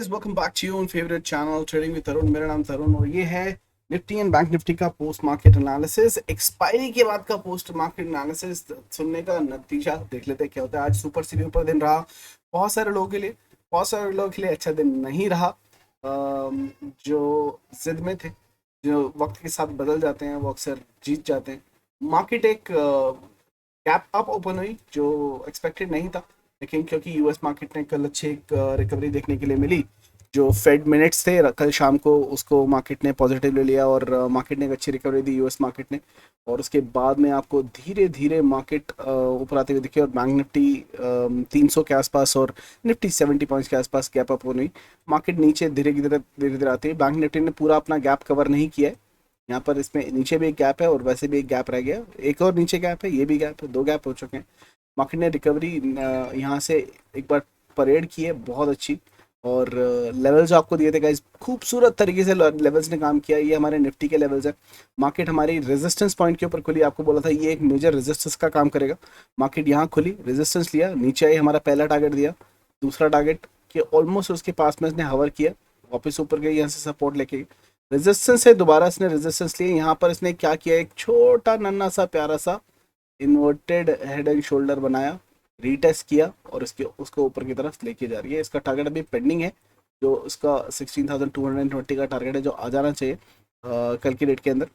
Guys, welcome back to your favourite channel trading with Tarun. मेरा नाम तरुण और ये है निफ्टी एंड बैंक निफ्टी का पोस्ट मार्केट एनालिसिस। एक्सपायरी के बाद का पोस्ट मार्केट एनालिसिस सुनने का नतीजा देख लेते हैं क्या होता है। आज सुपर से ऊपर दिन रहा बहुत सारे लोगों के लिए, बहुत सारे लोगों के लिए अच्छा दिन नहीं रहा। जो जिद में थे, जो वक्त के साथ बदल जाते हैं, वो अक्सर जीत जाते हैं। मार्केट एक गैप अप ओपन हुई जो एक्सपेक्टेड नहीं था, लेकिन क्योंकि यूएस मार्केट ने कल अच्छी एक रिकवरी देखने के लिए मिली। जो फेड मिनट्स थे कल शाम को, उसको मार्केट ने पॉजिटिव ले लिया और मार्केट ने एक अच्छी रिकवरी दी यूएस मार्केट ने। और उसके बाद में आपको धीरे धीरे मार्केट ऊपर आते हुए दिखे और बैंक निफ्टी 300 के आसपास और निफ्टी 70 पॉइंट्स के आसपास गैप अप होनी। मार्केट नीचे धीरे धीरे धीरे धीरे आती है। बैंक निफ्टी ने पूरा अपना गैप कवर नहीं किया है। यहाँ पर इसमें नीचे भी एक गैप है और वैसे भी एक गैप रह गया, एक और नीचे गैप है, ये भी गैप है, दो गैप हो चुके हैं। मार्केट ने रिकवरी यहाँ से एक बार परेड की है बहुत अच्छी। और लेवल्स आपको दिए थे गाइस, खूबसूरत तरीके से लेवल्स ने काम किया। ये हमारे निफ्टी के लेवल्स है। मार्केट हमारी रेजिस्टेंस पॉइंट के ऊपर खुली, आपको बोला था ये एक मेजर रेजिस्टेंस का काम करेगा। मार्केट यहाँ खुली, रेजिस्टेंस लिया, नीचे आई, हमारा पहला टारगेट दिया, दूसरा टारगेट के ऑलमोस्ट उसके पास में इसने हवर किया, वापस ऊपर गई, यहाँ से सपोर्ट लेके गई, रेजिस्टेंस है, दोबारा इसने रेजिस्टेंस लिए। यहाँ पर इसने क्या किया, एक छोटा नन्ना सा प्यारा सा इन्वर्टेड हेड एंड शोल्डर बनाया, रीटेस्ट किया और इसके उसको ऊपर की तरफ लेके जा रही है। इसका टारगेट अभी पेंडिंग है, जो उसका 16,220 का टारगेट है, जो आ जाना चाहिए कल की डेट के अंदर।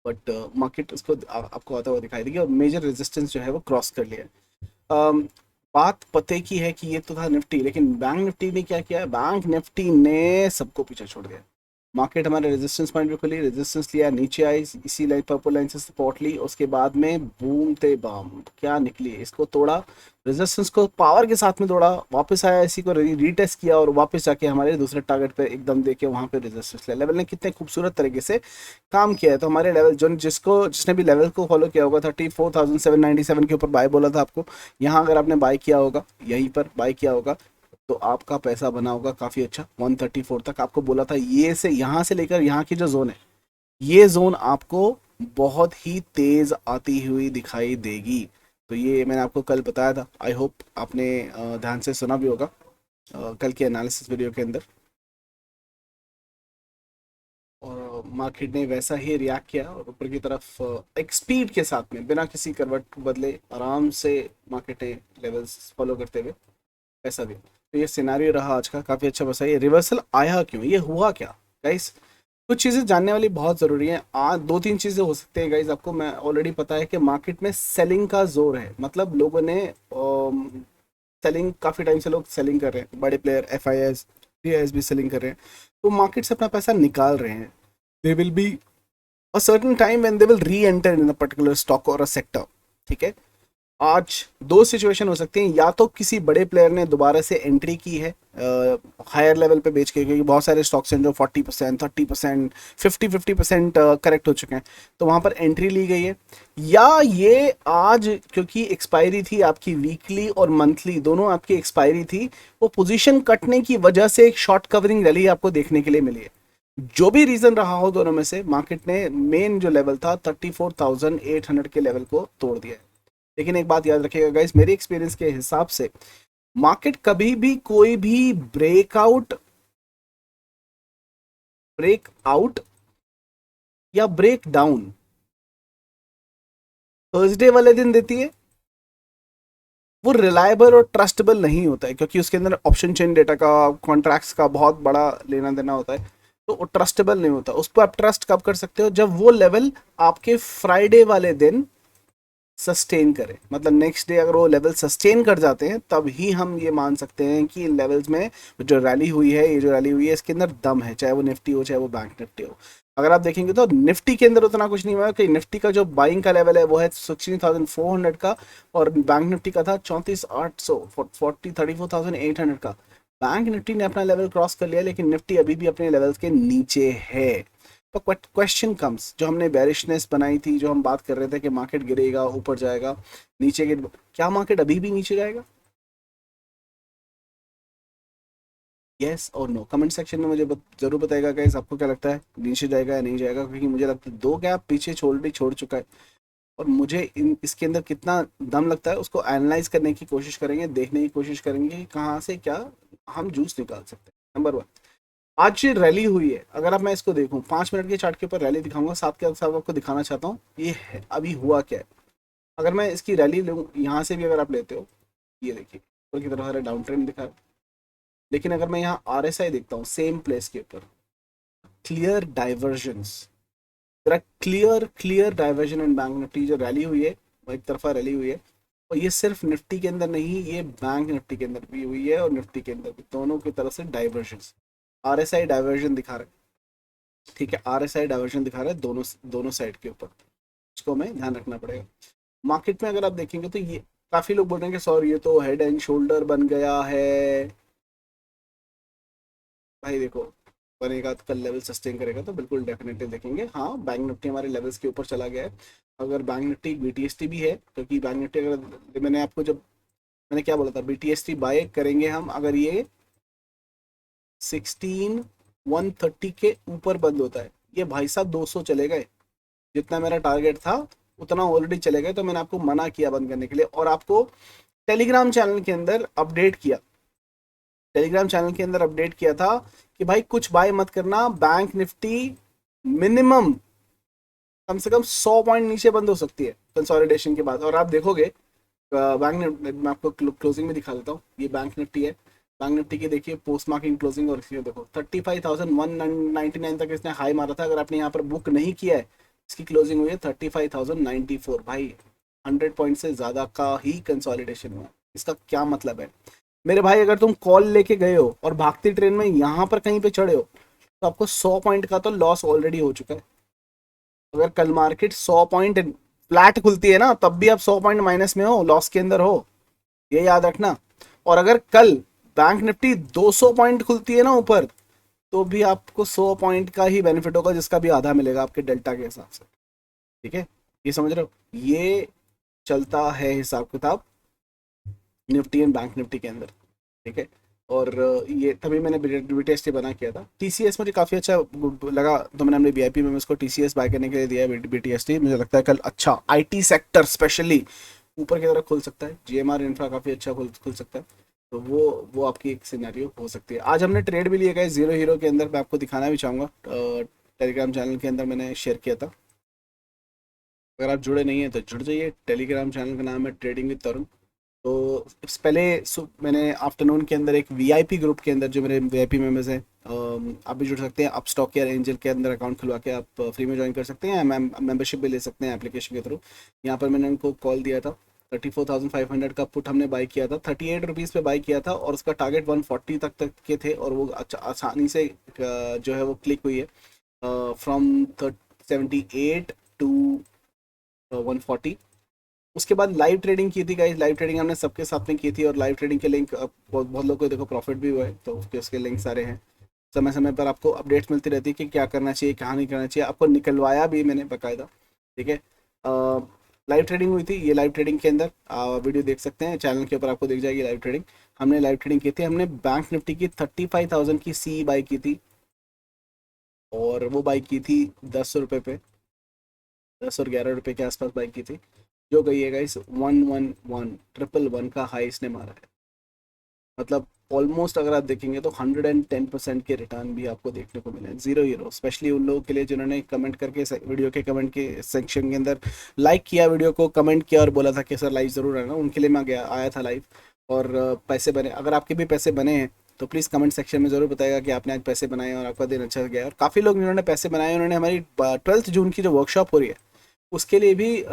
बट मार्केट उसको आपको आता हुआ दिखाई देगी और मेजर रेजिस्टेंस जो है वो क्रॉस कर लिया है। बात पते की है कि ये तो था निफ्टी, लेकिन बैंक निफ्टी ने क्या किया है, बैंक निफ्टी ने सबको पीछे छोड़ दिया। मार्केट हमारे रेजिस्टेंस पॉइंट पे खुली, रेजिस्टेंस लिया, नीचे आई, इसी लाइन पर्पल लाइन से सपोर्ट ली, उसके बाद में बूम ते बम क्या निकली, इसको तोड़ा, रेजिस्टेंस को पावर के साथ में तोड़ा, वापस आया, इसी को रीटेस्ट किया और वापस जाके हमारे दूसरे टारगेट पे एकदम देके वहां पे रेजिस्टेंस लिया। लेवल ने कितने खूबसूरत तरीके से काम किया है। तो हमारे लेवल जो जिसने भी लेवल को फॉलो किया होगा, 34,797 के ऊपर बाय बोला था आपको, यहाँ अगर आपने बाय किया होगा, यहीं पर बाय किया होगा, तो आपका पैसा बना होगा काफ़ी अच्छा। 134 तक आपको बोला था, ये से यहाँ से लेकर यहाँ की जो जोन है, ये जोन आपको बहुत ही तेज आती हुई दिखाई देगी। तो ये मैंने आपको कल बताया था, आई होप आपने ध्यान से सुना भी होगा कल के एनालिसिस वीडियो के अंदर। और मार्केट ने वैसा ही रिएक्ट किया और ऊपर की तरफ एक स्पीड के साथ में, बिना किसी करवट बदले, आराम से मार्केट ने लेवल्स फॉलो करते हुए पैसा दिया। तो ये सिनारियो रहा आज का, काफी अच्छा। बसा ये रिवर्सल आया क्यों, ये हुआ क्या गाइस, कुछ चीजें जानने वाली बहुत जरूरी है। आज दो तीन चीजें हो सकती है गाइस, आपको मैं ऑलरेडी पता है कि मार्केट में सेलिंग का जोर है। मतलब लोगों ने सेलिंग, काफी टाइम से लोग सेलिंग कर रहे हैं, बड़े प्लेयर एफआईएस डीआईएस भी सेलिंग कर रहे हैं, तो मार्केट से अपना पैसा निकाल रहे हैं। They will be a certain time when they will री enter in a particular stock और अ सेक्टर। ठीक है, आज दो सिचुएशन हो सकती हैं, या तो किसी बड़े प्लेयर ने दोबारा से एंट्री की है हायर लेवल पे बेच के, क्योंकि बहुत सारे स्टॉक्स हैं जो 40%, 30%, 50% करेक्ट हो चुके हैं, तो वहां पर एंट्री ली गई है। या ये आज क्योंकि एक्सपायरी थी आपकी, वीकली और मंथली दोनों आपकी एक्सपायरी थी, वो पोजीशन कटने की वजह से एक शॉर्ट कवरिंग रैली आपको देखने के लिए मिली है। जो भी रीजन रहा हो दोनों में से, मार्केट ने मेन जो लेवल था 34,800 के लेवल को तोड़ दिया है। लेकिन एक बात याद रखिएगा गाइस, मेरे एक्सपीरियंस के हिसाब से मार्केट कभी भी कोई भी ब्रेक आउट या ब्रेक डाउन थर्सडे वाले दिन देती है, वो रिलायबल और ट्रस्टेबल नहीं होता है, क्योंकि उसके अंदर ऑप्शन चेन डेटा का, कॉन्ट्रैक्ट्स का बहुत बड़ा लेना देना होता है, तो वो ट्रस्टेबल नहीं होता। उस पर आप ट्रस्ट कब कर सकते हो, जब वो लेवल आपके फ्राइडे वाले दिन सस्टेन करें। मतलब नेक्स्ट डे अगर वो लेवल सस्टेन कर जाते हैं, तब ही हम ये मान सकते हैं कि लेवल्स में जो रैली हुई है, ये जो रैली हुई है, इसके अंदर दम है, चाहे वो निफ्टी हो चाहे वो बैंक निफ्टी हो। अगर आप देखेंगे तो निफ्टी के अंदर उतना कुछ नहीं हुआ, कि निफ्टी का जो बाइंग का लेवल है वो है 16,400 का, और बैंक निफ्टी का था 34,800, 34,800 का। बैंक निफ्टी ने अपना लेवल क्रॉस कर लिया, लेकिन निफ्टी अभी भी अपने लेवल्स के नीचे है। तो क्वेश्चन कम्स, जो हमने बेरिशनेस बनाई थी, जो हम बात कर रहे थे कि मार्केट गिरेगा, ऊपर जाएगा, नीचे गिर, क्या मार्केट अभी भी नीचे जाएगा? यस और नो, कमेंट सेक्शन में मुझे जरूर बताएगा गाइस, आपको क्या लगता है, नीचे जाएगा या नहीं जाएगा? क्योंकि मुझे लगता है दो गैप पीछे छोड़ चुका है, और मुझे इसके अंदर कितना दम लगता है उसको एनालाइज करने की कोशिश करेंगे, देखने की कोशिश करेंगे कि कहाँ से क्या हम जूस निकाल सकते हैं। Number one. आज ये रैली हुई है, अगर आप मैं इसको देखूं 5 मिनट के चार्ट के ऊपर रैली दिखाऊंगा, साथ के साथ आपको दिखाना चाहता हूँ ये अभी हुआ क्या है। अगर मैं इसकी रैली लूँ यहाँ से भी अगर आप लेते हो, ये देखिए ऊपर की तरफ डाउन ट्रेंड दिखा है, लेकिन अगर मैं यहाँ RSI देखता हूँ सेम प्लेस के ऊपर, क्लियर डाइवर्जेंस, तेरा क्लियर क्लियर डाइवर्जन इन बैंक निफ्टी। जो रैली हुई है वो एक तरफा रैली हुई है, और ये सिर्फ निफ्टी के अंदर नहीं, ये बैंक निफ्टी के अंदर भी हुई है और निफ्टी के अंदर भी, दोनों की तरफ से डाइवर्जेंस। RSI डाइवर्जन दिखा रहा है, ठीक है, RSI डाइवर्जन दिखा रहा है दोनों दोनों साइड के ऊपर, उसको हमें ध्यान रखना पड़ेगा। मार्केट में अगर आप देखेंगे तो ये काफी लोग बोल रहे हैं कि सर ये तो हेड एंड शोल्डर बन गया है। भाई देखो, बनेगा तो कल लेवल सस्टेन करेगा तो बिल्कुल डेफिनेटली देखेंगे। हाँ, बैंक निफ्टी हमारे लेवल्स के ऊपर चला गया है। अगर बैंक निफ्टी BTST भी है, क्योंकि बैंक निफ्टी अगर मैंने आपको जब मैंने क्या बोला था, BTST बाय करेंगे हम अगर ये 16,130 के ऊपर बंद होता है। ये भाई साहब 200 चले गए, जितना मेरा टारगेट था उतना ऑलरेडी चले गए, तो मैंने आपको मना किया बंद करने के लिए, और आपको टेलीग्राम चैनल के अंदर अपडेट किया, टेलीग्राम चैनल के अंदर अपडेट किया था कि भाई कुछ बाय मत करना, बैंक निफ्टी मिनिमम कम से कम 100 पॉइंट नीचे बंद हो सकती है कंसोलिडेशन के बाद। और आप देखोगे बैंक निफ्टी, मैं आपको क्लोजिंग में दिखा देता हूँ, ये बैंक निफ्टी है, बैंक निफ्टी की देखिए पोस्ट मार्किंग क्लोजिंग, और इसमें देखो 35,199 तक इसने हाई मारा था। अगर आपने यहाँ पर बुक नहीं किया है, इसकी क्लोजिंग हुई है 35,094। भाई 100 पॉइंट से ज्यादा का ही कंसोलिडेशन हुआ। इसका क्या मतलब है मेरे भाई, अगर तुम कॉल लेके गए हो और भागती ट्रेन में यहाँ पर कहीं पे चढ़े हो, तो आपको 100 पॉइंट का तो लॉस ऑलरेडी हो चुका है। अगर कल मार्केट 100 पॉइंट फ्लैट खुलती है ना, तब भी आप 100 पॉइंट माइनस में हो, लॉस के अंदर हो, ये याद रखना। और अगर कल बैंक निफ्टी 200 पॉइंट खुलती है ना ऊपर, तो भी आपको 100 पॉइंट का ही बेनिफिट होगा, जिसका भी आधा मिलेगा आपके डेल्टा के हिसाब से। ठीक है, ये समझ रहे हो, ये चलता है हिसाब किताब निफ्टी एंड बैंक निफ्टी के अंदर। ठीक है, और ये तभी मैंने BTST बना किया था। TCS मुझे काफ़ी अच्छा लगा, तो मैंने अपने VIP मेंबर्स को TCS बाय करने के लिए दिया है BTST। मुझे लगता है कल अच्छा IT सेक्टर स्पेशली ऊपर की तरफ खुल सकता है, GMR इंफ्रा काफ़ी अच्छा खुल सकता है, तो वो आपकी एक सिनेरियो हो सकती है। आज हमने ट्रेड भी लिए गए जीरो हीरो के अंदर, मैं आपको दिखाना भी चाहूँगा, टेलीग्राम चैनल के अंदर मैंने शेयर किया था। अगर आप जुड़े नहीं हैं तो जुड़ जाइए, टेलीग्राम चैनल का नाम है ट्रेडिंग विद तरुण। तो इससे पहले मैंने आफ्टरनून के अंदर एक VIP ग्रुप के अंदर, जो मेरे VIP मेंबर्स हैं, आप भी जुड़ सकते हैं। आप स्टॉक या एंजल के अंदर अकाउंट खुलवा के आप फ्री में ज्वाइन कर सकते हैं, मेंबरशिप भी ले सकते हैं एप्लीकेशन के थ्रू। यहाँ पर मैंने उनको कॉल दिया था, 34,500 का पुट हमने बाई किया था, 38 रुपीज़ पे बाई किया था, और उसका टारगेट 140 तक के थे, और वो अच्छा आसानी से जो है वो क्लिक हुई है फ्रॉम 78 टू 140। उसके बाद लाइव ट्रेडिंग की थी गाइस, लाइव ट्रेडिंग हमने सबके साथ में की थी, और लाइव ट्रेडिंग के लिंक बहुत बहुत लोगों को देखो प्रॉफिट भी हुआ है, तो उसके लिंक सारे हैं। समय समय पर आपको अपडेट्स मिलती रहती है कि क्या करना चाहिए क्या नहीं करना चाहिए, आपको निकलवाया भी मैंने बकायदा। ठीक है, लाइव ट्रेडिंग हुई थी, ये लाइव ट्रेडिंग के अंदर वीडियो देख सकते हैं चैनल के ऊपर, आपको दिख जाएगी लाइव ट्रेडिंग। हमने लाइव ट्रेडिंग की थी, हमने बैंक निफ्टी की 35,000 की CE बाई की थी, और वो बाई की थी 10 रुपये पे, 10 और 11 रुपये के आसपास बाई की थी, जो गई है गाइस 111 का हाई इसने मारा है। मतलब ऑलमोस्ट अगर आप देखेंगे तो 110% के रिटर्न भी आपको देखने को मिले जीरो हीरो, स्पेशली उन लोगों के लिए जिन्होंने कमेंट करके वीडियो के कमेंट के सेक्शन के अंदर लाइक किया वीडियो को, कमेंट किया और बोला था कि सर लाइव ज़रूर आना, उनके लिए मैं गया आया था लाइव, और पैसे बने। अगर आपके भी पैसे बने हैं तो प्लीज़ कमेंट सेक्शन में ज़रूर बताएगा कि आपने आज पैसे बनाए और आपका दिन अच्छा गया। और काफ़ी लोग जिन्होंने पैसे बनाए, उन्होंने हमारी 12 जून की जो वर्कशॉप हो रही है उसके लिए भी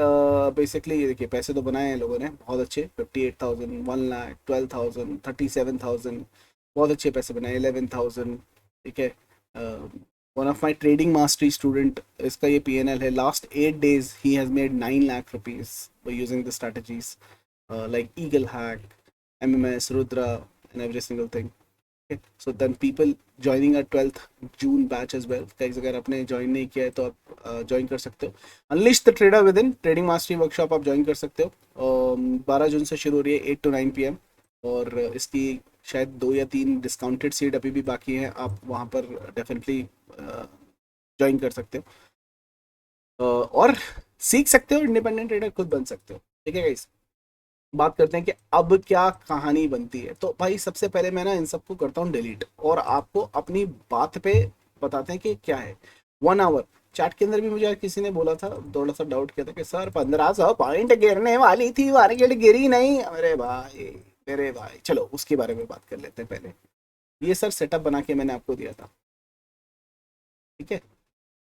बेसिकली ये देखिए पैसे तो बनाए हैं लोगों ने बहुत अच्छे, 58,000, 1 लाख, 12,000, 37,000, बहुत अच्छे पैसे बनाए, 11,000। ठीक है, one of my trading mastery student, इसका ये PNL है, last 8 days he has made 9 lakh rupees by using the strategies like eagle hack, MMS, Rudra and every single thing. Okay, so then people joining our 12th June batch as well. Guys, अगर आपने join नहीं किया है तो आप join कर सकते हो। Unleash the trader with in trading mastery workshop आप ज्वाइन कर सकते हो। 12 जून से शुरू हो रही है 8 to 9 PM, और इसकी शायद 2 या 3 डिस्काउंटेड सीट अभी भी बाकी हैं, आप वहाँ पर डेफिनेटली ज्वाइन कर सकते हो, और सीख सकते हो, इंडिपेंडेंट ट्रेडर खुद बन सकते हो। ठीक है गाइस, बात करते हैं कि अब क्या कहानी बनती है। तो भाई सबसे पहले मैं ना इन सबको करता हूँ डिलीट, और आपको अपनी बात पे बताते हैं कि क्या है। 1 आवर चैट के अंदर भी मुझे किसी ने बोला था, थोड़ा सा डाउट किया था कि सर 1500 पॉइंट गिरने वाली थी, मार्केट गिरी नहीं। अरे भाई, मेरे भाई, चलो उसके बारे में बात कर लेते हैं पहले। ये सर सेटअप बना के मैंने आपको दिया था, ठीक है।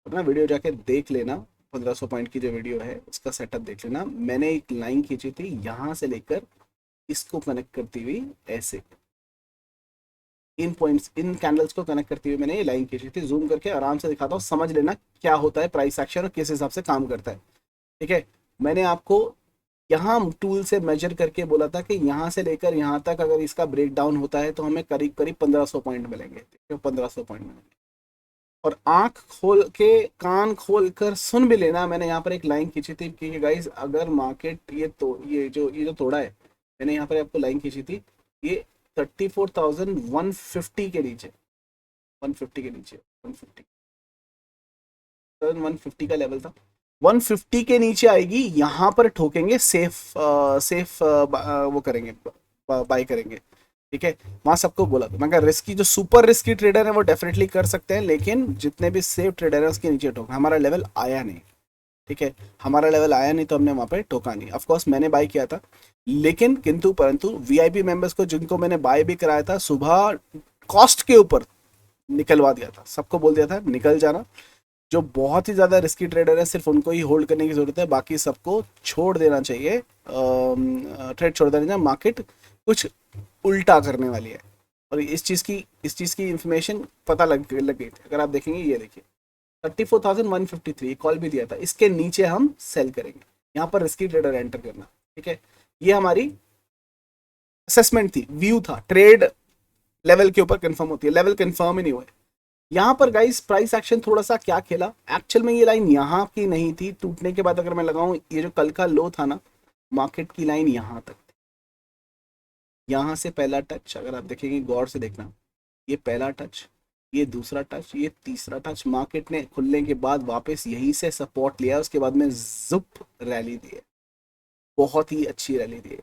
अपना वीडियो जाके देख लेना, 1500 पॉइंट की जो वीडियो है उसका सेटअप देख लेना। मैंने एक लाइन खींची थी यहाँ से लेकर इसको कनेक्ट करती हुई, ऐसे इन पॉइंट्स, इन कैंडल्स को कनेक्ट करती हुई मैंने ये लाइन खींची थी। जूम करके आराम से दिखाता हूँ, समझ लेना क्या होता है प्राइस एक्शन और किस हिसाब से काम करता है, ठीक है। मैंने आपको यहाँ टूल से मेजर करके बोला था कि यहाँ से लेकर यहाँ तक अगर इसका ब्रेक डाउन होता है तो हमें करीब करीब 1500 पॉइंट मिलेंगे, ठीक है, 1500 पॉइंट मिलेंगे। और आंख खोल के, कान खोल कर सुन भी लेना, मैंने यहाँ पर एक लाइन खींची थी कि गाइस अगर मार्केट ये जो तोड़ा है, मैंने यहाँ पर आपको लाइन खींची थी, ये 34,150 के नीचे, 150 के नीचे, 150 का लेवल था, 150 के नीचे आएगी, यहाँ पर ठोकेंगे, सेफ सेफ वो करेंगे, बाय करेंगे, ठीक है। वहां सबको बोला था, मगर रिस्की जो सुपर रिस्की ट्रेडर है वो डेफिनेटली कर सकते हैं, लेकिन जितने भी सेफ ट्रेडर है उसके नीचे ठोक। हमारा लेवल आया नहीं, ठीक है, हमारा लेवल आया नहीं तो हमने वहां पे ठोका नहीं। ऑफकोर्स मैंने बाय किया था, लेकिन किंतु परंतु वीआईपी मेंबर्स को जिनको मैंने बाय भी कराया था सुबह कॉस्ट के ऊपर निकलवा दिया था, सबको बोल दिया था निकल जाना। जो बहुत ही ज़्यादा रिस्की ट्रेडर है सिर्फ उनको ही होल्ड करने की ज़रूरत है, बाकी सबको छोड़ देना चाहिए, ट्रेड छोड़ देना चाहिए। मार्केट कुछ उल्टा करने वाली है, और इस चीज़ की इंफॉर्मेशन पता लग गई थी। अगर आप देखेंगे, ये देखिए 34,153 कॉल भी दिया था, इसके नीचे हम सेल करेंगे, यहाँ पर रिस्की ट्रेडर एंटर करना, ठीक है। ये हमारी असेसमेंट थी, व्यू था, ट्रेड लेवल के ऊपर कंफर्म होती है, लेवल कंफर्म ही नहीं हुआ। यहाँ पर गाइस प्राइस एक्शन थोड़ा सा क्या खेला, एक्चुअल में ये लाइन यहाँ की नहीं थी, टूटने के बाद अगर मैं लगाऊं, ये जो कल का लो था ना, मार्केट की लाइन यहाँ तक थी, यहाँ से पहला टच अगर आप देखेंगे गौर से देखना, ये पहला टच, ये दूसरा टच, ये तीसरा टच, मार्केट ने खुलने के बाद वापस यहीं से सपोर्ट लिया, उसके बाद में जुप रैली दी है, बहुत ही अच्छी रैली दी है,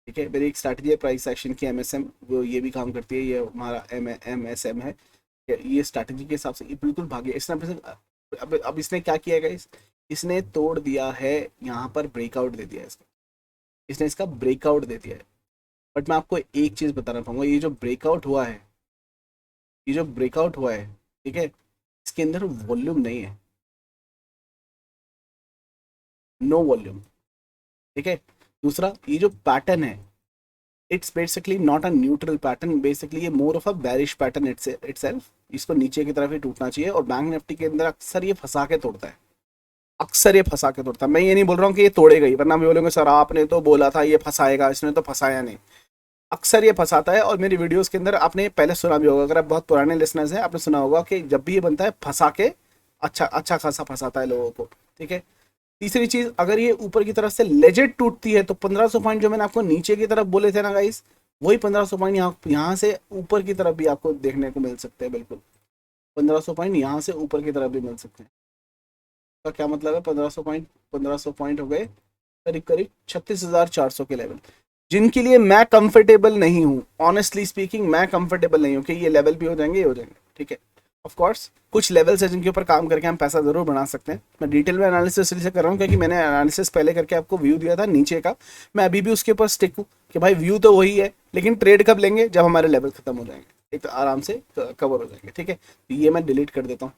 ठीक है। मेरी एक स्ट्रैटेजी है प्राइस एक्शन की, एमएसएम, वो ये भी काम करती है, ये हमारा एमएसएम है। ये स्ट्रैटेजी के हिसाब से ये बिल्कुल भागे इसने अब इसने क्या किया है, इसने तोड़ दिया है, यहाँ पर ब्रेकआउट दे दिया है इसका, इसने इसका ब्रेकआउट दे दिया है। बट मैं आपको एक चीज बताना चाहूंगा, ये जो ब्रेकआउट हुआ है, ये जो ब्रेकआउट हुआ है, ठीक है, इसके अंदर वॉल्यूम नहीं है, नो वॉल्यूम, ठीक है। दूसरा, ये जो पैटर्न है, it's basically not a neutral pattern, basically ये more of a bearish pattern itself. इसको नीचे की तरफ ही टूटना चाहिए, और बैंक निफ्टी के अंदर अक्सर ये फंसा के तोड़ता है, अक्सर ये फंसा के तोड़ता है। मैं ये नहीं बोल रहा हूँ कि ये तोड़ेगा ही, वरना मैं बोलूँगा सर आपने तो बोला था ये फंसाएगा, इसने तो फंसाया नहीं। अक्सर ये फंसाता है, और मेरी वीडियोस के अंदर आपने पहले सुना भी होगा, अगर आप बहुत पुराने लिसनर्स हैं आपने सुना होगा कि जब भी ये बनता है फंसा के अच्छा अच्छा खासा फंसाता है लोगों को, ठीक है। तीसरी चीज, अगर ये ऊपर की तरफ से लेजेट टूटती है तो 1500 पॉइंट जो मैंने आपको नीचे की तरफ बोले थे ना गाइस, वही 1500 पॉइंट यहाँ से ऊपर की तरफ भी आपको देखने को मिल सकते हैं, बिल्कुल 1500 पॉइंट यहाँ से ऊपर की तरफ भी मिल सकते हैं। तो क्या मतलब है, 1500 पॉइंट, 1500 पॉइंट हो गए करीब करीब 36,400 के लेवल, जिनके लिए मैं कंफर्टेबल नहीं हूँ, ऑनेस्टली स्पीकिंग मैं कंफर्टेबल नहीं हूँ कि ये लेवल भी हो जाएंगे, ये हो जाएंगे, ठीक है। ऑफ कोर्स कुछ लेवल्स है जिनके ऊपर काम करके हम पैसा जरूर बना सकते हैं। मैं डिटेल में एनालिसिस इसलिए कर रहा हूँ क्योंकि मैंने एनालिसिस पहले करके आपको व्यू दिया था नीचे का, मैं अभी भी उसके ऊपर स्टिक हूँ कि भाई व्यू तो वही है, लेकिन ट्रेड कब लेंगे, जब हमारे लेवल खत्म हो जाएंगे, एक तो आराम से कवर हो जाएंगे, ठीक है। तो ये मैं डिलीट कर देता हूँ।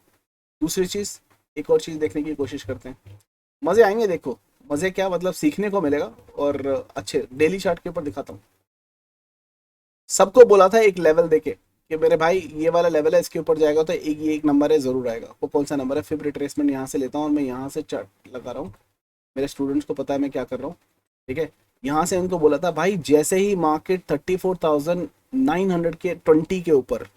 दूसरी चीज़, एक और चीज़ देखने की कोशिश करते हैं, मज़े आएंगे, देखो मज़े क्या मतलब, सीखने को मिलेगा। और अच्छे डेली चार्ट के ऊपर दिखाता हूँ। सबको बोला था एक लेवल देके कि मेरे भाई ये वाला लेवल है, इसके ऊपर जाएगा तो एक नंबर है, जरूर आएगा। वो कौन सा नंबर है, फिर रिट्रेसमेंट यहाँ से लेता हूँ और मैं यहाँ से चार्ट लगा रहा हूँ, मेरे स्टूडेंट्स को पता है मैं क्या कर रहा हूँ, ठीक है। यहाँ से उनको बोला था भाई जैसे ही मार्केट 34,900 के 20 के ऊपर,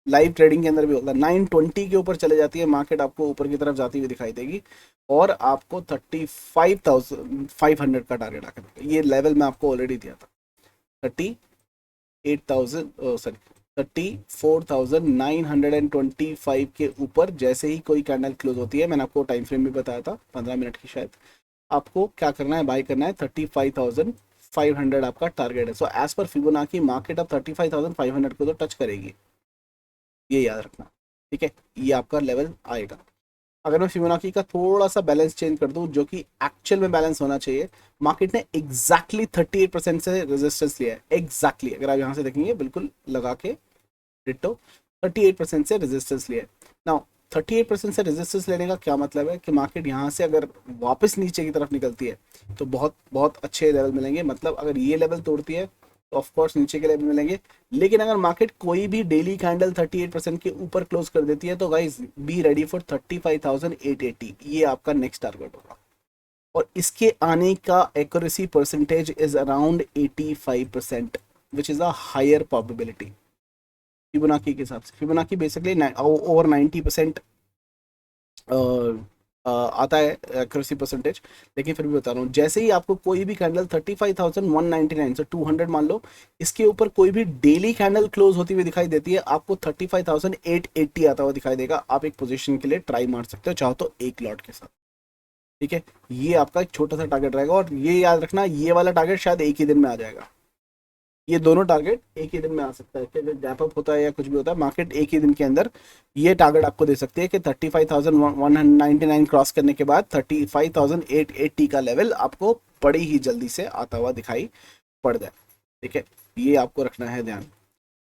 लाइव ट्रेडिंग के अंदर भी होता है, 920 के ऊपर चले जाती है मार्केट, आपको ऊपर की तरफ जाती हुई दिखाई देगी, और आपको 35,500 का टारगेट आकर, ये लेवल मैं आपको ऑलरेडी दिया था, 38,000 सॉरी 34,925 के ऊपर जैसे ही कोई कैंडल क्लोज होती है, मैंने आपको टाइम फ्रेम भी बताया था 15 मिनट की शायद, आपको क्या करना है, बाय करना है 3500 आपका टारगेट है। So as per Fibonacci market अब 35,500 को तो टच करेगी, ये याद रखना, ठीक है। ये आपका लेवल आएगा। अगर मैं फिबोनाची का थोड़ा सा बैलेंस चेंज कर दूं, जो कि एक्चुअल में बैलेंस होना चाहिए, मार्केट ने एग्जैक्टली 38% से रेजिस्टेंस लिया है, एग्जैक्टली अगर आप यहाँ से देखेंगे बिल्कुल लगा के डिट्टो 38% से रेजिस्टेंस लिया है। नाउ 38% से रेजिस्टेंस लेने का क्या मतलब है कि मार्केट यहाँ से अगर वापस नीचे की तरफ निकलती है तो बहुत बहुत अच्छे लेवल मिलेंगे। मतलब अगर ये लेवल तोड़ती है तो ऑफकोर्स नीचे के लेवल मिलेंगे, लेकिन अगर मार्केट कोई भी डेली कैंडल 38% के ऊपर क्लोज कर देती है तो गाइस बी रेडी फॉर 35,880, ये आपका नेक्स्ट टारगेट होगा। और इसके आने का accuracy percentage is around 85%, which is a higher probability Fibonacci के हिसाब से। फिबोनाची बेसिकली ओवर 90% आता है एक्यूरेसी परसेंटेज, लेकिन फिर भी बता रहा हूँ, जैसे ही आपको कोई भी कैंडल 35,199 से 200 मान लो, इसके ऊपर कोई भी डेली कैंडल क्लोज होती हुई दिखाई देती है, आपको 35,880 आता हुआ दिखाई देगा। आप एक पोजीशन के लिए ट्राई मार सकते हो, चाहो तो एक लॉट के साथ, ठीक है। ये आपका एक छोटा सा टारगेट रहेगा, और ये याद रखना ये वाला टारगेट शायद एक ही दिन में आ जाएगा। ये दोनों टारगेट एक ही दिन में आ सकता है कि अगर गैप अप होता है या कुछ भी होता है, मार्केट एक ही दिन के अंदर ये टारगेट आपको दे सकती है कि 35,199 क्रॉस करने के बाद 35,880 का लेवल आपको बड़ी ही जल्दी से आता हुआ दिखाई पड़ जाए, ठीक है। ये आपको रखना है ध्यान।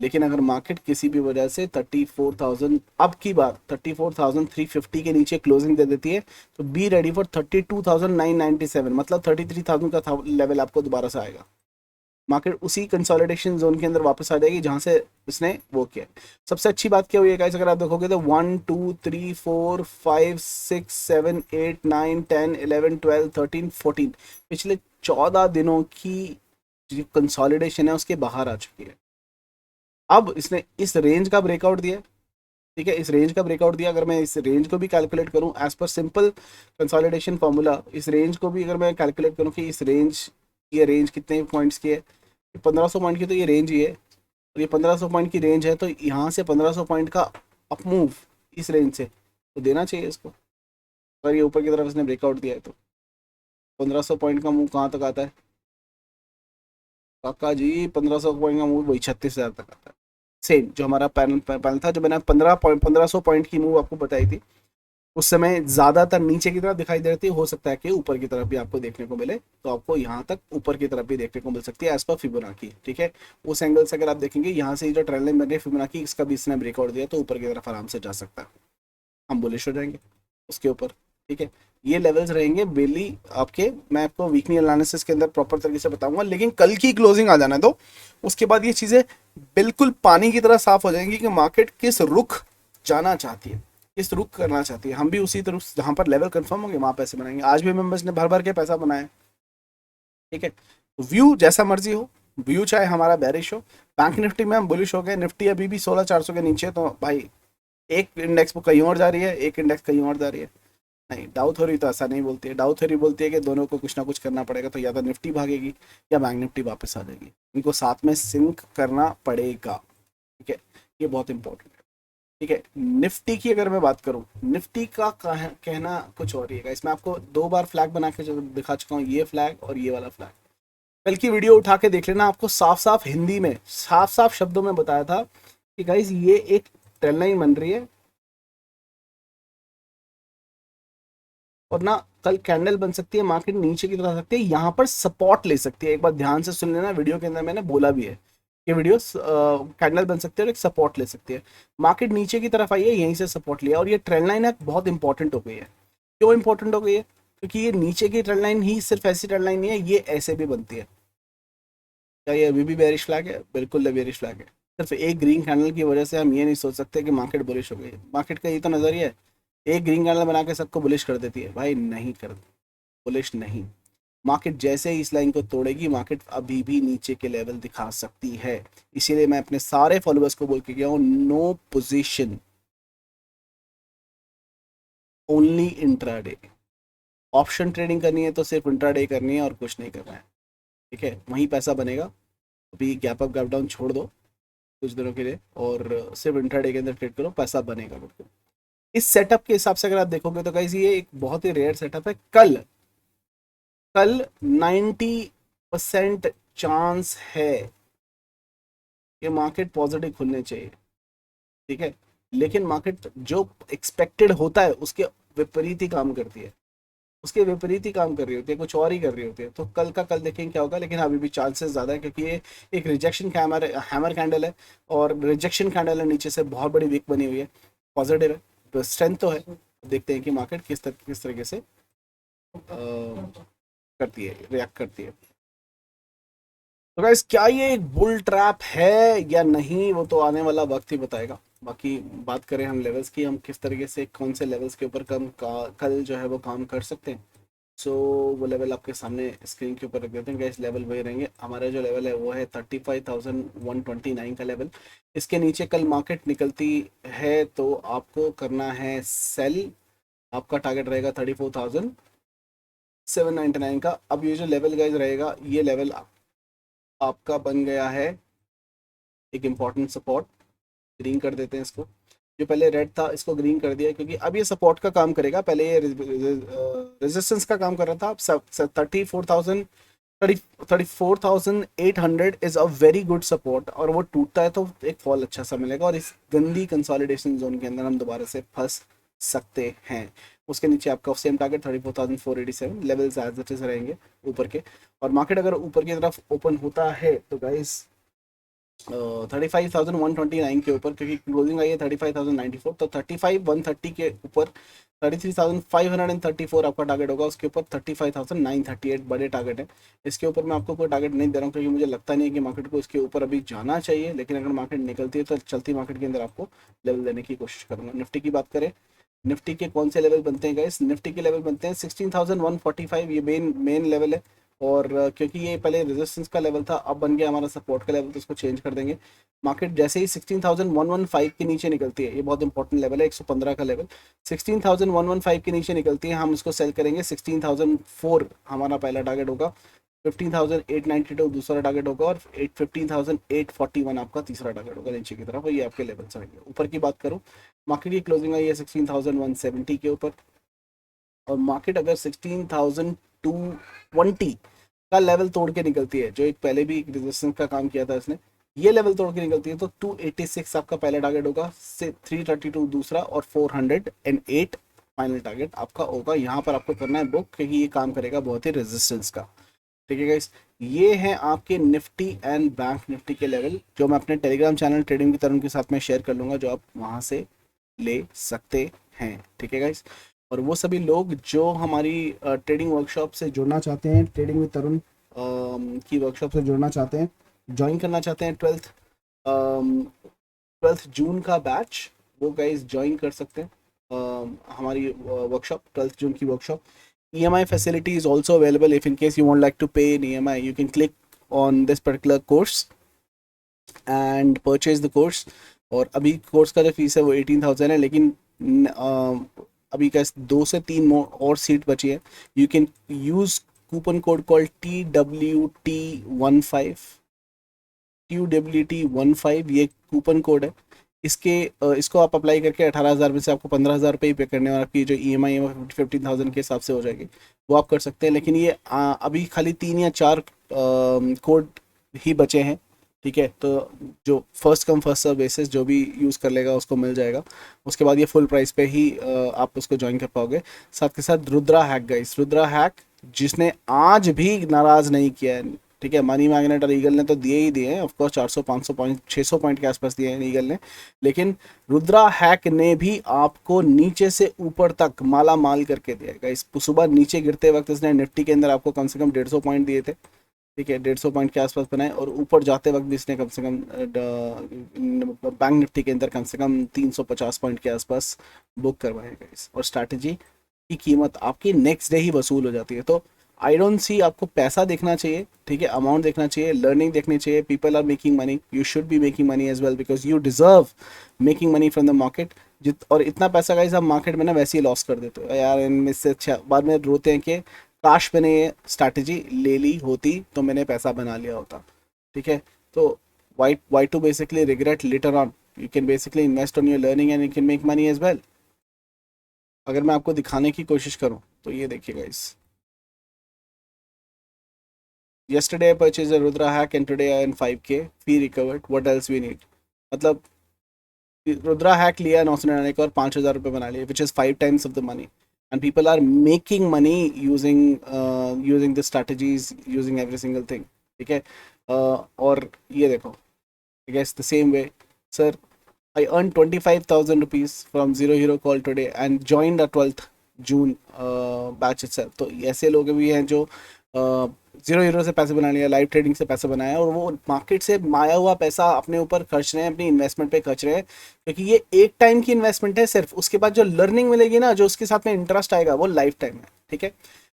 लेकिन अगर मार्केट किसी भी वजह से 34,000 अब की बात 34,350 के नीचे क्लोजिंग दे देती है तो बी रेडी फॉर 32,997, मतलब 33,000 का लेवल आपको दोबारा से आएगा। मार्केट उसी कंसोलिडेशन जोन के अंदर वापस आ जाएगी जहां से इसने वो किया। सबसे अच्छी बात क्या हुई है गाइस, अगर आप देखोगे तो 1 2 3 4 5 6 7 8 9 10 11 12 13 14 पिछले 14 दिनों की जो कंसोलिडेशन है उसके बाहर आ चुकी है। अब इसने इस रेंज का ब्रेकआउट दिया, ठीक है, इस रेंज का ब्रेकआउट दिया। अगर मैं इस रेंज को भी कैलकुलेट करूं as per simple consolidation formula, इस रेंज को भी अगर मैं कैलकुलेट करूं कि इस रेंज, ये रेंज कितने पॉइंट्स की है, 1500 पॉइंट की तो ये रेंज ही है, और ये 1500 पॉइंट की रेंज है, तो यहाँ से 1500 पॉइंट का अप मूव इस रेंज से तो देना चाहिए इसको। अगर ये ऊपर की तरफ इसने ब्रेकआउट दिया है तो 1500 पॉइंट का मूव कहाँ तक आता है काका जी, 1500 पॉइंट का मूव वही 36,000 तक आता है। सेम जो हमारा पैनल था, जो मैंने 1500 पॉइंट की मूव आपको बताई थी, उस समय ज्यादातर नीचे की तरफ दिखाई दे रही थी, हो सकता है कि ऊपर की तरफ भी आपको देखने को मिले, तो आपको यहाँ तक ऊपर की तरफ भी देखने को मिल सकती है एज पर फिबोनाची, ठीक है। उस एंगल से अगर आप देखेंगे यहाँ से जो ट्रेंड लाइन बन रही है फिबोनाची, इसका भी इसने ब्रेकआउट दिया तो ऊपर की तरफ आराम से जा सकता है, हम बुलिश हो जाएंगे उसके ऊपर, ठीक है। ये लेवल्स रहेंगे बेली आपके, मैं आपको वीकली एनालिसिस के अंदर प्रॉपर तरीके से बताऊंगा, लेकिन कल की क्लोजिंग आ जाना दो, उसके बाद ये चीजें बिल्कुल पानी की तरह साफ हो जाएंगी कि मार्केट किस रुख जाना चाहती है, किस रुख करना चाहती है। हम भी उसी तरह जहां पर लेवल कंफर्म होंगे वहां पैसे बनाएंगे। आज भी मेंबर्स ने भर भर के पैसा बनाया, ठीक है। व्यू जैसा मर्जी हो, व्यू चाहे हमारा बैरिश हो, बैंक निफ्टी में हम बुलिश हो गए, निफ्टी अभी भी 16,400 के नीचे, तो भाई एक इंडेक्स को कहीं और जा रही है, एक इंडेक्स कहीं और जा रही है। नहीं, डाउ थ्योरी तो ऐसा नहीं बोलती है, डाउ थ्योरी बोलती है कि दोनों को कुछ ना कुछ करना पड़ेगा, तो या तो निफ्टी भागेगी या बैंक निफ्टी वापस आ जाएगी, इनको साथ में सिंक करना पड़ेगा, ठीक है। ये बहुत इंपॉर्टेंट है, ठीक है। निफ्टी की अगर मैं बात करूं, निफ्टी का कहना कुछ और ही है। इसमें आपको 2 बार फ्लैग बना के जो दिखा चुका हूँ, ये फ्लैग और ये वाला फ्लैग। कल की वीडियो उठा के देख लेना, आपको साफ साफ हिंदी में साफ साफ शब्दों में बताया था कि गाइस ये एक ट्रेंड लाइन बन रही है, और ना कल कैंडल बन सकती है, मार्केट नीचे की तरफ आ सकती है, यहाँ पर सपोर्ट ले सकती है। एक बार ध्यान से सुन लेना, वीडियो के अंदर मैंने बोला भी है कि वीडियो कैंडल बन सकती है और एक सपोर्ट ले सकती है। मार्केट नीचे की तरफ आई है, यहीं से सपोर्ट लिया, और ये ट्रेंड लाइन है बहुत इंपॉर्टेंट हो गई है। क्यों इंपॉर्टेंट हो गई है? क्योंकि ये नीचे की ट्रेंड लाइन ही सिर्फ ऐसी ट्रेंड लाइन नहीं है, ये ऐसे भी बनती है। क्या ये अभी भी बेरिश फ्लैग है? बिल्कुल बेरिश फ्लैग है। सिर्फ एक ग्रीन कैंडल की वजह से हम ये नहीं सोच सकते कि मार्केट बुलिश हो गई। मार्केट का ये तो नजरिया है, एक ग्रीन कैंडल बना के सबको बुलिश कर देती है, भाई नहीं कर, बुलिश नहीं। मार्केट जैसे ही इस लाइन को तोड़ेगी, मार्केट अभी भी नीचे के लेवल दिखा सकती है। इसीलिए मैं अपने सारे फॉलोअर्स को बोल के गया हूँ, no position, only intraday. Option trading करनी है तो सिर्फ इंट्राडे करनी है और कुछ नहीं करना है, ठीक है। वहीं पैसा बनेगा। अभी गैप अप गैप डाउन छोड़ दो कुछ दिनों के लिए और सिर्फ इंट्राडे के अंदर ट्रेड करो, पैसा बनेगा बिल्कुल। इस सेटअप के हिसाब से अगर आप देखोगे तो गाइस ये एक बहुत ही रेयर सेटअप है। कल कल 90 परसेंट चांस है कि मार्केट पॉजिटिव खुलने चाहिए, ठीक है, लेकिन मार्केट जो एक्सपेक्टेड होता है उसके विपरीत ही काम करती है, उसके विपरीत ही काम कर रही होती है, कुछ और ही कर रही होती है। तो कल का कल देखेंगे क्या होगा, लेकिन अभी भी चांसेस ज़्यादा है क्योंकि ये एक रिजेक्शन हैमर हैमर कैंडल है, और रिजेक्शन कैंडल है, नीचे से बहुत बड़ी वीक बनी हुई है, पॉजिटिव है, तो स्ट्रेंथ तो है। देखते हैं कि मार्केट किस तरीके से करती है, रिएक्ट करती है। तो गाइस क्या ये एक बुल ट्रैप है या नहीं, वो तो आने वाला वक्त ही बताएगा। बाकी बात करें हम लेवल्स की, हम किस तरीके से कौन से लेवल्स के ऊपर कल जो है वो काम कर सकते हैं। सो वो लेवल आपके सामने स्क्रीन के ऊपर रख देते हैं गाइस। लेवल वही रहेंगे, हमारा जो लेवल है वो है 35,129 का लेवल। इसके नीचे कल मार्केट निकलती है तो आपको करना है सेल, आपका टारगेट रहेगा 34,799 का। अब ये जो लेवल गाइस रहेगा, ये लेवल आपका बन गया है एक इम्पॉर्टेंट सपोर्ट। ग्रीन कर देते हैं इसको, जो पहले रेड था इसको ग्रीन कर दिया क्योंकि अब ये सपोर्ट का काम करेगा, पहले ये रेजिस्टेंस का काम कर रहा था। अब सब 34,800 is a very good support, और वो टूटता है तो एक फॉल अच्छा सा मिलेगा, और इस गंदी कंसोलिडेशन जोन के अंदर हम दोबारा से फंस सकते हैं। उसके नीचे आपका same target 34,487 levels as it is रहेंगे ऊपर के। और मार्केट अगर ऊपर की तरफ ओपन होता है तो गाइस 35,129 के ऊपर, क्योंकि क्लोजिंग आई है 35,094, तो 35,130 के ऊपर 33,534 आपका टारगेट होगा। उसके ऊपर 35,938 बड़े टारगेट है। इसके ऊपर मैं आपको कोई टारगेट नहीं दे रहा हूँ क्योंकि मुझे लगता नहीं है कि मार्केट को इसके ऊपर अभी जाना चाहिए, लेकिन अगर मार्केट निकलती है तो चलती मार्केट के अंदर आपको लेवल देने की कोशिश करूंगा। निफ्टी की बात करें, निफ्टी के कौन से लेवल बनते हैं गाइस, निफ्टी के लेवल बनते हैं 16,145, ये मेन लेवल है। और क्योंकि ये पहले रेजिस्टेंस का लेवल था, अब बन गया हमारा सपोर्ट का लेवल, तो इसको चेंज कर देंगे। मार्केट जैसे ही 16,115 के नीचे निकलती है, ये बहुत इंपॉर्टेंट लेवल है 115 का लेवल, 16,115 के नीचे निकलती है, हम इसको सेल करेंगे 16,004 हमारा पहला टारगेट होगा, 15,892 दूसरा टारगेट होगा, और 15,841 आपका तीसरा टारगेट होगा नीचे की तरफ। और ये आपके लेवल्स आएंगे। ऊपर की बात करूँ, मार्केट की क्लोजिंग आई है 16,170 के ऊपर, और मार्केट अगर 16,220 का लेवल तोड़ के निकलती है, जो एक पहले भी एक रेजिस्टेंस का काम किया था इसने, ये लेवल तोड़ के निकलती है तो 286 आपका पहला टारगेट होगा, से 332 दूसरा, और 408 फाइनल टारगेट आपका होगा। यहाँ पर आपको करना है बुक, क्योंकि ये काम करेगा बहुत ही रेजिस्टेंस का। ठीक है गाइस, ये हैं आपके निफ्टी एंड बैंक निफ्टी के लेवल, जो मैं अपने टेलीग्राम चैनल ट्रेडिंग की तरह के साथ में शेयर कर लूंगा, जो आप वहाँ से ले सकते हैं। ठीक है गाइस, और वो सभी लोग जो हमारी ट्रेडिंग वर्कशॉप से जुड़ना चाहते हैं, ट्रेडिंग विद तरुण की वर्कशॉप से जुड़ना चाहते हैं, ज्वाइन करना चाहते हैं 12th जून का बैच, वो गाइस ज्वाइन कर सकते हैं हमारी वर्कशॉप, 12th जून की workshop. EMI facility is also available if in case you won't like to pay in EMI. You can click on this particular course and purchase the course. और अभी course का जो fees है वो 18,000 है, लेकिन अभी का 2 से 3 और सीट बची है। You can use coupon code called TWT15 ये कूपन कोड है। इसको आप अप्लाई करके 18,000 में से आपको 15,000 रुपये ही पे करने, और आपकी जो EMI है वो 15,000 के हिसाब से हो जाएगी, वो आप कर सकते हैं। लेकिन ये अभी खाली 3 या 4 कोड ही बचे हैं। ठीक है, तो जो first come first serve basis जो भी यूज़ कर लेगा उसको मिल जाएगा। उसके बाद ये फुल प्राइस पे ही आप उसको ज्वाइन कर पाओगे। साथ के साथ Rudra hack guys, Rudra hack जिसने आज भी नाराज़ नहीं किया है। ठीक है, मनी मैग्नेट और ईगल ने तो दिए ही दिए हैं, ऑफकोर्स 400 500 पॉइंट 600 पॉइंट के आसपास दिए हैं ईगल ने, लेकिन रुद्रा हैक ने भी आपको नीचे से ऊपर तक माला माल करके दिया है। इस सुबह नीचे गिरते वक्त इसने निफ्टी के अंदर आपको कम से कम 150 पॉइंट दिए थे। ठीक है, 150 पॉइंट के आसपास बनाए, और ऊपर जाते वक्त भी इसने कम से कम बैंक निफ्टी के अंदर कम से कम 350 पॉइंट के आसपास बुक करवाए गए। और स्ट्रैटेजी की कीमत आपकी नेक्स्ट डे ही वसूल हो जाती है। तो आई डोंट सी, आपको पैसा देखना चाहिए, ठीक है, अमाउंट देखना चाहिए, लर्निंग देखनी चाहिए। People are making money, you should be making money as well, because you deserve making money from the market. और इतना पैसा गाइस आप मार्केट में ना वैसे ही लॉस कर देते हो यार, इनमें से अच्छा बाद में रोते हैं कि काश मैंने ये स्ट्रैटेजी ले ली होती तो मैंने पैसा बना लिया होता। ठीक है, तो why to basically regret later on, you can basically invest on your learning and you can make money as well. अगर मैं आपको दिखाने की कोशिश करूं तो ये देखिए guys, yesterday I purchased a Rudra hack and today I earn 5k, fee recovered, what else we need. मतलब रुद्रा हैक लिया 999 का और 5,000 रुपये बना लिए, which is 5 times of the money, and people are making money using the strategies, using every single thing, ठीक है। और ये देखो, I guess the same way, sir I earned 25,000 rupees from Zero Hero Call today and joined the 12th June batch itself. तो ऐसे लोग भी हैं जो जीरो हीरो से पैसे बना लिया, लाइव ट्रेडिंग से पैसे बनाया, और वो मार्केट से माया हुआ पैसा अपने ऊपर खर्च रहे हैं, अपनी इन्वेस्टमेंट पे खर्च रहे हैं, क्योंकि ये एक टाइम की इन्वेस्टमेंट है सिर्फ। उसके बाद जो लर्निंग मिलेगी ना, जो उसके साथ में इंटरेस्ट आएगा, वो लाइफ टाइम है, ठीक है।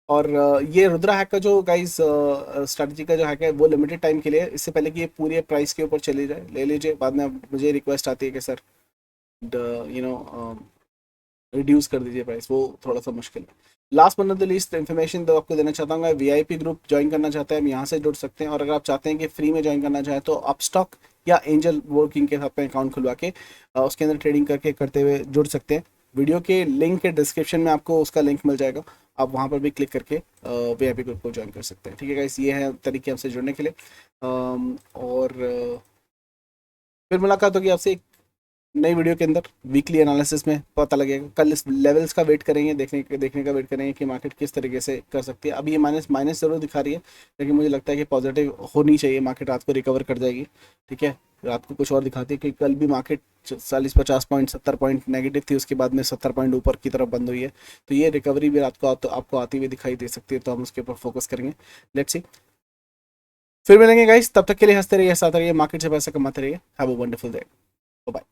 और ये रुद्रा हैक का जो गाइस स्ट्रैटेजी का जो हैक है, वो लिमिटेड टाइम के लिए, इससे पहले कि ये पूरी प्राइस के ऊपर चली जाए, ले लीजिए। बाद में मुझे रिक्वेस्ट आती है कि सर यू नो रिड्यूस कर दीजिए प्राइस, वो थोड़ा सा मुश्किल है। Last but not the least information तो आपको देना चाहता हूँ, वीआईपी ग्रुप ज्वाइन करना चाहते हैं, हम यहाँ से जुड़ सकते हैं। और अगर आप चाहते हैं कि फ्री में ज्वाइन करना चाहें तो अपस्टॉक या एंजल वर्किंग के साथ में अकाउंट खुलवा के उसके अंदर ट्रेडिंग करके करते हुए जुड़ सकते हैं। वीडियो के लिंक के डिस्क्रिप्शन में आपको उसका लिंक मिल जाएगा, आप वहाँ पर भी क्लिक करके वीआईपी ग्रुप को ज्वाइन कर सकते हैं, ठीक है गाइस। ये है तरीके हमसे जुड़ने के लिए। और फिर मुलाकात होगी आपसे एक नई वीडियो के अंदर, वीकली एनालिसिस में पता लगेगा। कल इस लेवल्स का वेट करेंगे, देखने का वेट करेंगे कि मार्केट किस तरीके से कर सकती है। अभी ये माइनस जरूर दिखा रही है, लेकिन मुझे लगता है कि पॉजिटिव होनी चाहिए, मार्केट रात को रिकवर कर जाएगी, ठीक है। रात को कुछ और दिखाती है कि कल भी मार्केट 40-50 पॉइंट 70 पॉइंट नेगेटिव थी, उसके बाद में 70 पॉइंट ऊपर की तरफ बंद हुई है। तो ये रिकवरी भी रात को आपको आती हुई दिखाई दे सकती है, तो हम उसके ऊपर फोकस करेंगे। लेट्स सी, फिर मिलेंगे गाइस, तब तक के लिए हंसते रहिए, साथ रहिए, मार्केट से पैसा कमाते रहिए। Have a wonderful day, bye.